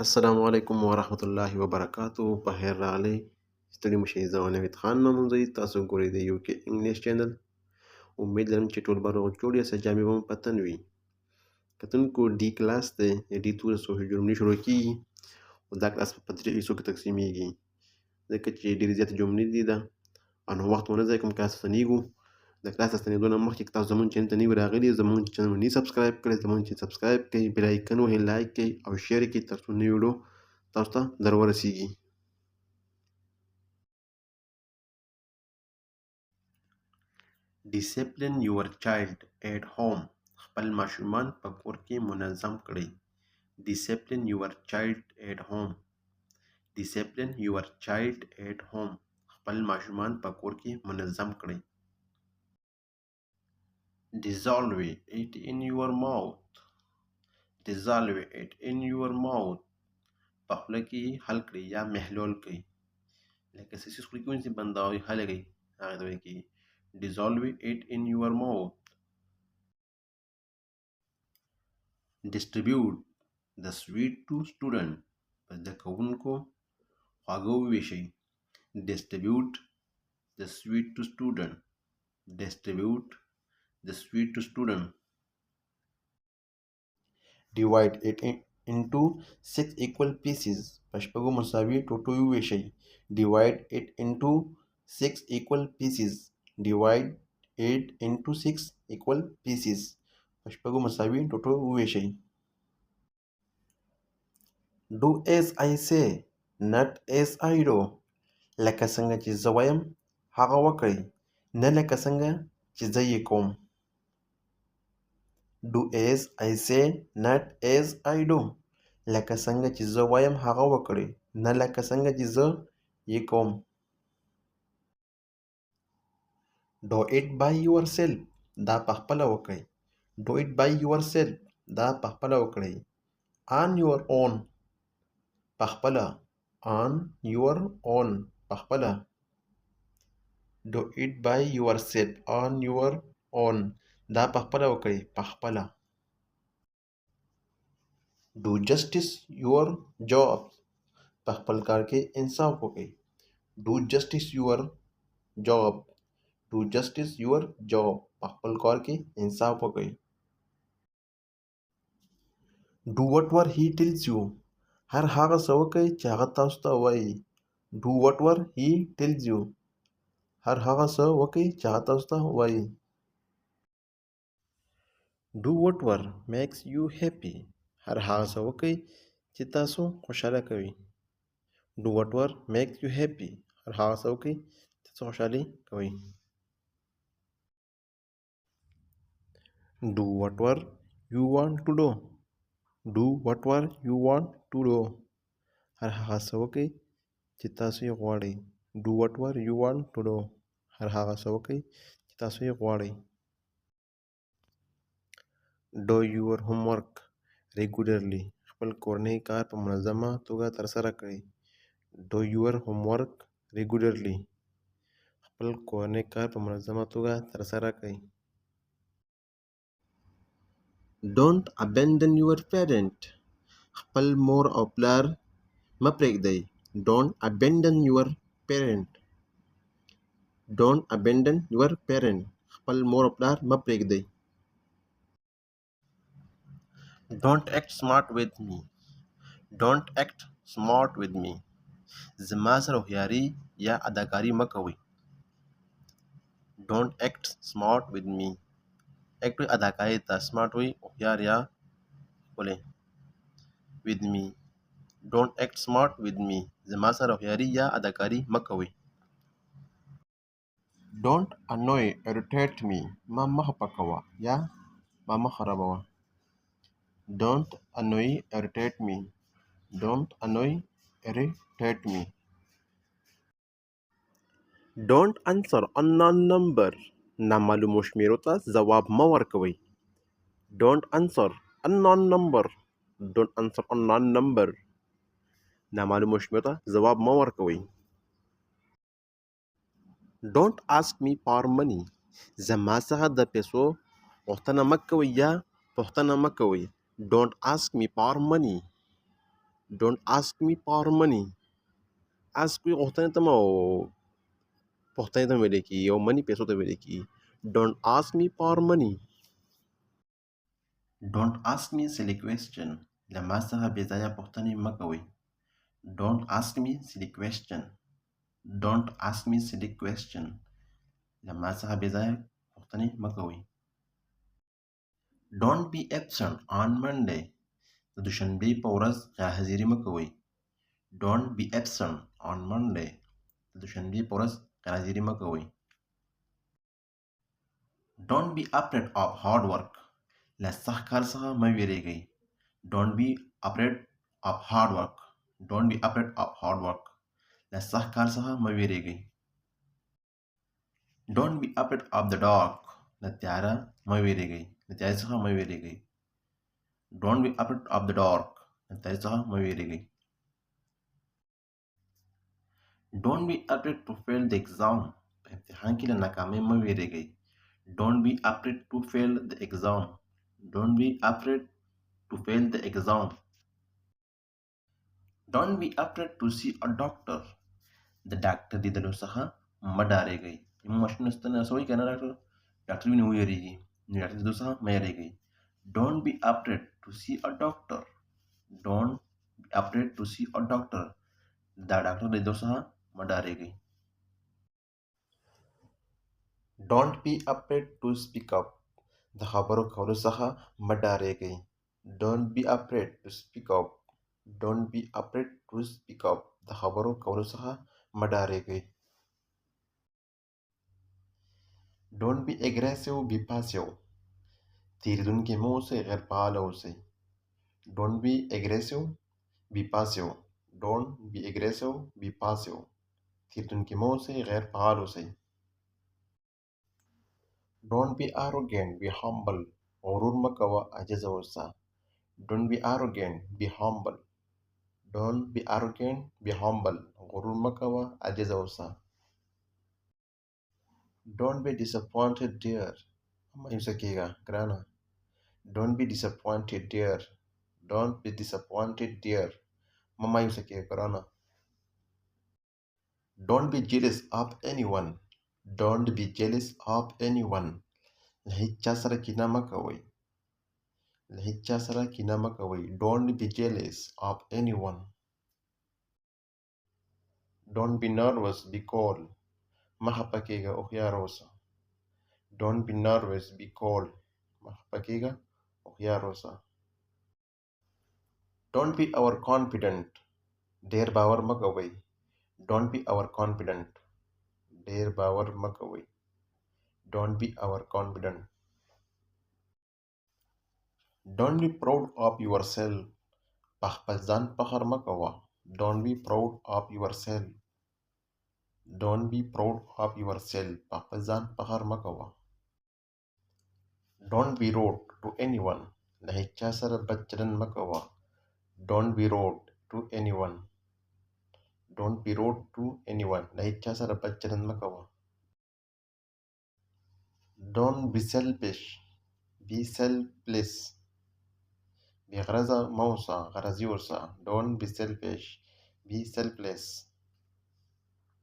السلام علیکم ورحمت الله وبرکاتو. په خیر راغلی. ستړي مشئ. زه نوید خان نومځئ. تاسو ګورئ د یو کې انګلیش چینل. امید لرم چې ټول به روغ جوړ یاست. جامې به مو په تن وي. کتونکو ډي کلاس دی. ډي تو د صحیح جملې شروع کېږي. او دا کلاس په 3 حصو کې تقسیمیږي ځکه چې ډېرې زیاتې جملې دي نو وخت ونه ضایع کوم. کلاس ته ستنېږو. د کلاس ته ستنېدو نه مخکې که تاسو زموږ چینل ته نوي راغلي زموږ چینل مو نه سبسکرایب کړی زموږ چینل سبسکرایب کړئ، بیل آیکن وهئ، لایک کړئ او شیر یې کړئ تر څو نوې ویډیو تاسو ته در ورسیږي. Discipline your child at home. خپل ماشومان په کور کې منظم کړئ. Discipline your child at home. Discipline your child at home. خپل ماشومان په کور کې منظم کړئ. Dissolve it in your mouth. Dissolve it in your mouth. په خوله کې حل کړئ یا محلول کړئ. لکه څه څیز خوله کې ونیسئ بندوئ حله کړئ هغې ته ویل کېږي. Dissolve it in your mouth. Distribute the sweet to student. په زده کوونکو خواږه وویشئ. Distribute the sweet to student. Distribute the sweet to student. Divide it into 6 equal pieces. په شپږو مساوي ټوټو وویشئ. Divide it into 6 equal pieces. Divide it into 6 equal pieces. په شپږو مساوي ټوټو وویشئ. Do as I say, not as I do. لکه څنګه چې زه وایم هغه وکړئ، نه لکه څنګه چې زه یې کوم. Do as I say, not as I do. لکه څنګه چې زه وایم هغه وکړئ، نه لکه څنګه چې زه یې کوم. Do it by yourself. دا په خپله وکړئ. Do it by yourself. دا په خپله وکړئ. On your own. په خپله. On your own. په خپله. Do it by yourself. On your own. دا په خپله وکړئ. په خپله. Do justice your job. په خپل کار کې انصاف وکړئ. Do justice your job. Do justice your job. په خپل کار کې انصاف وکړئ. Do whatever he tells you. هر هغه څه وکړئ چې هغه تاسو ته وایي. Do whatever he tells you. هر هغه څه وکړئ چې هغه تاسو ته وایي. Do whatever makes you happy. هر هغه څه وکړئ چې تاسو خوشحاله کوي. Do whatever makes you happy. هر هغه څه وکړئ چې تاسو خوشحالي کوي. Do whatever you want to do. Do whatever you want to do. هر هغه څه وکړئ چې تاسو یې غواړئ. Do whatever you want to do. هر هغه څه وکړئ چې تاسو یې غواړئ. Do your homework regularly. خپل کورنی کار په منظمه توګه ترسره کړئ. Do your homework regularly. خپل کورنی کار په منظمه توګه ترسره کړئ. Don't abandon your parent. خپل مور او پلار مه پرېږدئ. Don't abandon your parent. Don't abandon your parent. خپل مور او پلار مه پرېږدئ. Don't act smart with me. Don't act smart with me. زما سره هوښیاري یا اداکاري مه کوئ. Don't act smart with me. act وی اداکاري ته، smart وی هوښیار یا ښکلی. With me. Don't act smart with me. زما سره هوښیاري یا اداکاري مه کوئ. Don't annoy irritate me. ما مه خفه کوه یا ما مه خرابوه. Don't annoy irritate me. Don't annoy irritate me. Don't answer unknown number. نامعلومو شمیرو ته ځواب مه ورکوئ. Don't answer unknown number. Don't answer unknown number. نامعلومو شمیرو ته ځواب مه ورکوئ. Don't ask me for money. زما څخه د پیسو غوښتنه مه کوئ یا پوښتنه مه کوئ. Don't ask me for money. don't ask me for money. ask کوئی غوښتنې ته ما او پوښتنې ته ویل کېږي او مني پیسو ته ویل کېږي. don't ask me for money. don't ask me silly question. له ما څخه بې ځایه پوښتنې مه کوئ. don't ask me silly question. don't ask me silly question. له ما څخه بې ځایه پوښتنې مه کوئ. don't be absent on Monday. د دوشنبې په ورځ غیرحاضري مه کوئ. don't be absent on Monday. د دوشنبې په ورځ غیرحاضري مه کوئ. don't be afraid of hard work. له سخت کار څخه مه ویریږئ. don't be afraid of hard work. don't be afraid of hard work. له سخت کار څخه مه ویریږئ. don't be afraid of the dark. له تیاره مه ویریږئ. له تیارې څخه مه ویریږئ. don't be afraid of the dark. له تیارې څخه مه ویریږئ. don't be afraid to fail the exam. په امتحان کې له ناکامۍ مه ویریږئ. don't be afraid to fail the exam. don't be afraid to fail the exam. don't be afraid to see a doctor. د ډاکټر لیدلو څخه مه ډارېږئ. زموږ ماشومونه ستنه سوی که نه ډاکټر ویني وویرېږي نو ډاکټر لیدلو څخه مه یېرېږئ. don't be afraid to see a doctor. don't be afraid to see a doctor. دا ډاکټر لیدلو څخه مه ډارېږئ. don't be afraid to speak up. د خبرو کولو څخه مه ډارېږئ. don't be afraid to speak up. don't be afraid to speak up. د خبرو کولو څخه مه ډارېږئ. don't be aggressive, be passive. تیریدونکي مه اوسئ، غیر فعاله اوسئ. don't be aggressive, be passive. don't be aggressive, be passive. تیریدونکي مه اوسئ، غیر فعال اوسئ. don't be arrogant, be humble. غرور مه کوه، عاجزه اوسه. don't be arrogant, be humble. don't be arrogant, be humble. غرور مه کوه، عاجزه اوسه. don't be disappointed, dear. مایوسه کېږه ګرانه. don't be disappointed, dear. don't be disappointed, dear. مه مایوسه کېږه ګرانه. don't be jealous of anyone. don't be jealous of anyone. له هیڅ چا سره کینه مه کوئ. له هیڅ چا سره کینه مه کوئ. don't be jealous of anyone. don't be nervous, be cool. مه خفه کېږه، هوښیار اوسه. don't be nervous, be cool. مه خفه کېږه، هوښیار اوسه. don't be overconfident. ډېر باور مه کوئ. don't be overconfident. ډېر باور مه کوئ. don't be overconfident. don't be proud of yourself. په خپل ځان فخر مه کوه. don't be proud of yourself. don't be proud of yourself. په خپل ځان فخر مه کوه. don't be rude to anyone. له هیڅ چا سره بد چلند مه کوه. don't be rude to anyone. don't be rude to anyone. له هیڅ چا سره بد چلند مه کوه. don't be selfish, be selfless. بې غرضه مه اوسه، غرضي اوسه. don't be selfish, be selfless.